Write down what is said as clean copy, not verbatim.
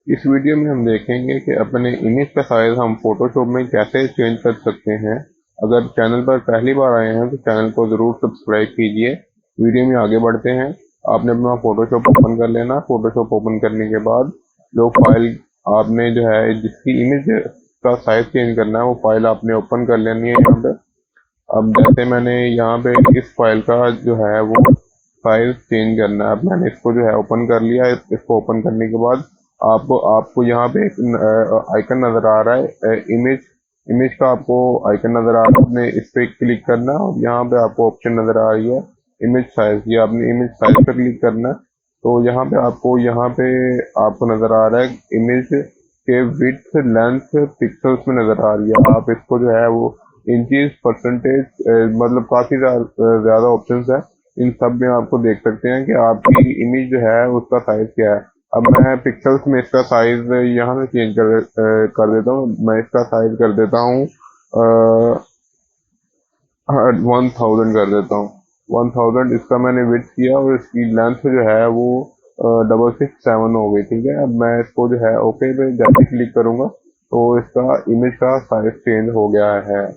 इस वीडियो में हम देखेंगे कि अपने इमेज का साइज हम फोटोशॉप में कैसे चेंज कर सकते हैं। अगर चैनल पर पहली बार आए हैं तो चैनल को ज़रूर सब्सक्राइब कीजिए। वीडियो में आगे बढ़ते हैं। आपने अपना फोटोशॉप ओपन कर लेना। फोटोशॉप ओपन करने के बाद जो फाइल आपने जो है जिसकी इमेज का साइज चेंज करना है वो फाइल आपने ओपन कर लेनी है यहाँ पे। अब जैसे मैंने यहाँ पे इस फाइल का जो है वो साइज चेंज करना है। अब मैंने इसको जो है ओपन कर लिया है। इसको ओपन करने के बाद आपको यहाँ पे एक आइकन नजर आ रहा है, इमेज इमेज का आपको आइकन नजर आ रहा है। आपने इस पे क्लिक करना है और यहाँ पे आपको ऑप्शन नजर आ रही है इमेज साइज। ये आपने इमेज साइज पे क्लिक करना है। तो यहाँ पे आपको नजर आ रहा है इमेज के विड्थ लेंथ पिक्सल्स में नजर आ रही है। आप इसको जो है वो इंचेस परसेंटेज मतलब काफी ज्यादा ऑप्शंस है। इन सब में आपको देख सकते हैं कि आपकी इमेज जो है उसका साइज क्या है। अब मैं पिक्सल्स में इसका साइज यहाँ से चेंज कर देता हूँ। मैं इसका साइज कर देता हूँ 1000 कर देता हूँ। 1000 इसका मैंने विड्थ किया और इसकी लेंथ जो है वो 667 हो गई। ठीक है, अब मैं इसको जो है ओके पे जैसे क्लिक करूंगा तो इसका इमेज का साइज चेंज हो गया है।